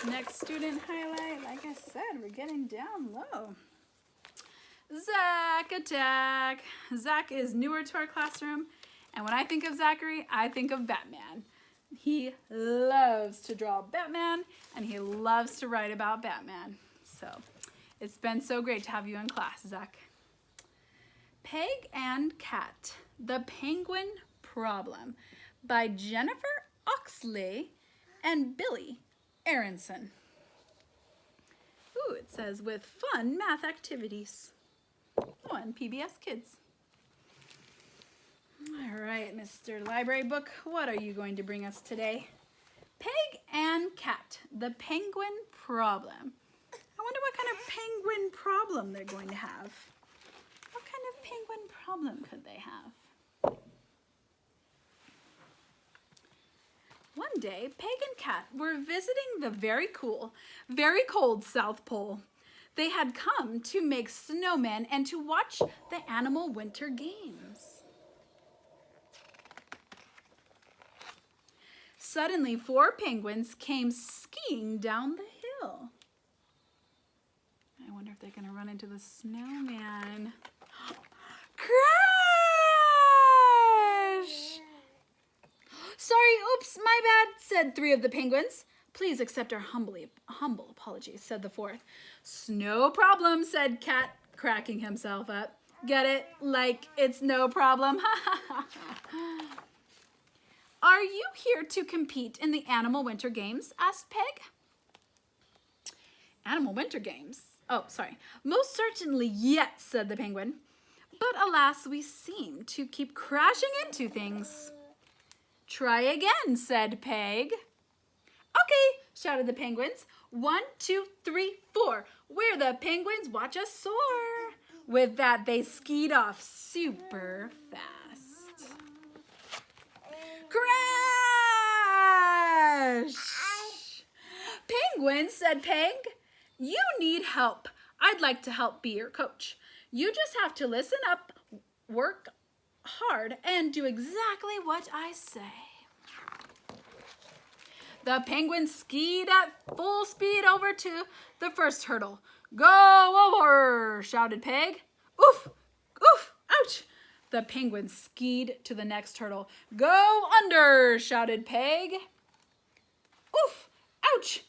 Next student highlight, like I said, we're getting down low. Zach attack. Zach is newer to our classroom, and when I think of Zachary, I think of Batman. He loves to draw Batman, and he loves to write about Batman. So it's been so great to have you in class, Zach. Peg and Cat, The Penguin Problem by Jennifer Oxley and Billy Aronson. Ooh, it says with fun math activities. Oh, and PBS Kids. All right, Mr. Library Book, what are you going to bring us today? Peg and Cat, The Penguin Problem. I wonder what kind of penguin problem they're going to have. What kind of penguin problem could they have? One day, Peg and Cat were visiting the very cool, very cold South Pole. They had come to make snowmen and to watch the Animal Winter Games. Suddenly, 4 penguins came skiing down the hill. I wonder if they're going to run into the snowman. Crash! Sorry, oops, my bad, said 3 of the penguins. Please accept our humble apologies, said the 4th. No problem, said Cat, cracking himself up. Get it? Like it's no problem. Are you here to compete in the Animal Winter Games? Asked Peg. Animal Winter Games? Oh, sorry. Most certainly, yes, said the penguin. But alas, we seem to keep crashing into things. Try again, said Peg. Okay, shouted the penguins. 1, 2, 3, 4. We're the penguins, watch us soar. With that, they skied off super fast. Crash! Penguins, said Peg, you need help. I'd like to help be your coach. You just have to listen up, work hard, and do exactly what I say. The penguins skied at full speed over to the first hurdle. Go over, shouted Peg. Oof, oof, ouch. The penguins skied to the next hurdle. Go under, shouted Peg. Oof, ouch.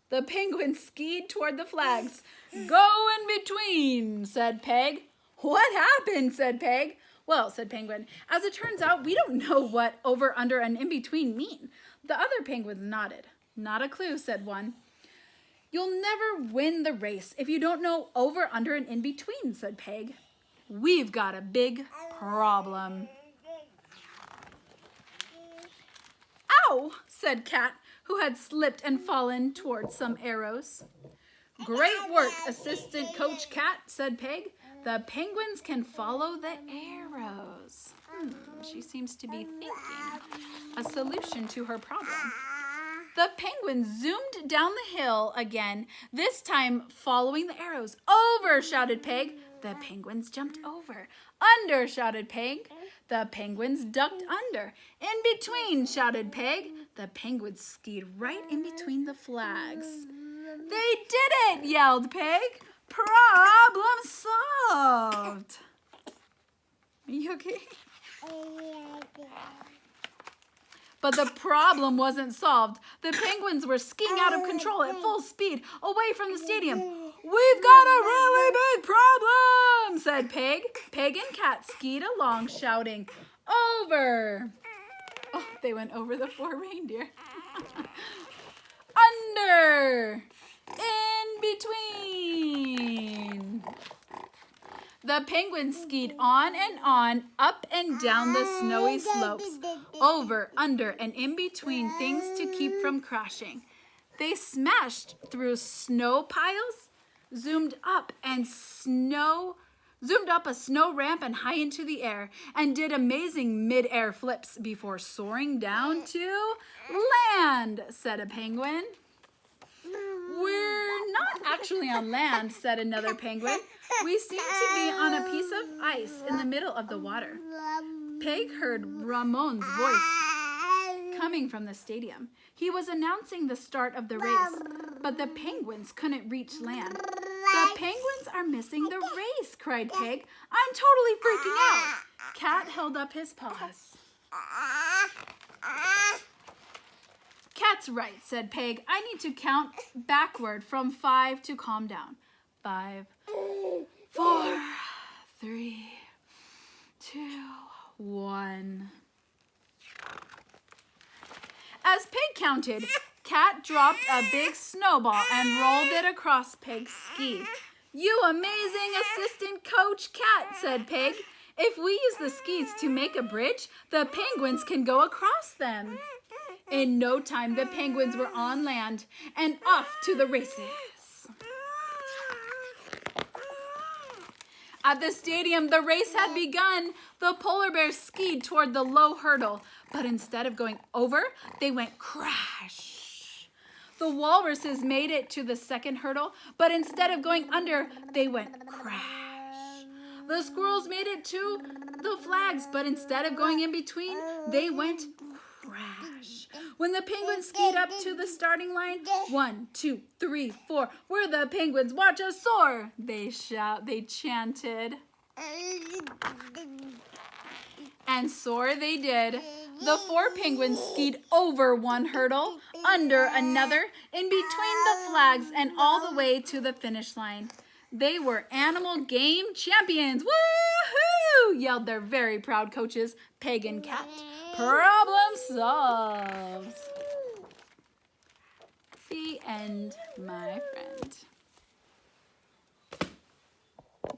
The penguins skied toward the flags. Go in between, said Peg. What happened, said Peg. Well, said Penguin, as it turns out, we don't know what over, under, and in between mean. The other penguins nodded. Not a clue, said one. You'll never win the race if you don't know over, under, and in between, said Peg. We've got a big problem. Ow, said Cat, who had slipped and fallen towards some arrows. Great work, Assistant Coach Cat, said Peg. The penguins can follow the arrows. She seems to be thinking a solution to her problem. The penguins zoomed down the hill again, this time following the arrows. Over, shouted Peg. The penguins jumped over. Under, shouted Peg. The penguins ducked under. In between, shouted Peg. The penguins skied right in between the flags. They did it, yelled Peg. Problem solved. Are you okay? But the problem wasn't solved. The penguins were skiing out of control at full speed away from the stadium. We've got a really big problem, said Peg. Peg and Cat skied along, shouting, over. Oh, they went over the 4 reindeer. Under. In between. The penguins skied on and on, up and down the snowy slopes, over, under, and in between things to keep from crashing. They smashed through snow piles, zoomed up a snow ramp and high into the air, and did amazing mid-air flips before soaring down to land, said a penguin. We're not actually on land, said another penguin. We seem to be on a piece of ice in the middle of the water. Peg heard Ramon's voice coming from the stadium. He was announcing the start of the race, but the penguins couldn't reach land. The penguins are missing the race, cried Peg. I'm totally freaking out. Cat held up his paws. Cat's right, said Peg. I need to count backward from 5 to calm down. 5, 4, 3, 2, 1. As Peg counted, Cat dropped a big snowball and rolled it across Peg's ski. You amazing assistant coach, Cat, said Peg. If we use the skis to make a bridge, the penguins can go across them. In no time, the penguins were on land and off to the races. At the stadium, the race had begun. The polar bears skied toward the low hurdle, but instead of going over, they went crash. The walruses made it to the second hurdle, but instead of going under, they went crash. The squirrels made it to the flags, but instead of going in between, they went crash. When the penguins skied up to the starting line, 1, 2, 3, 4, we're the penguins, watch us soar, they chanted. And soar they did. The 4 penguins skied over one hurdle, under another, in between the flags, and all the way to the finish line. They were animal game champions. Woohoo! Yelled their very proud coaches, Peg and Cat. Problem solved. The end, my friend.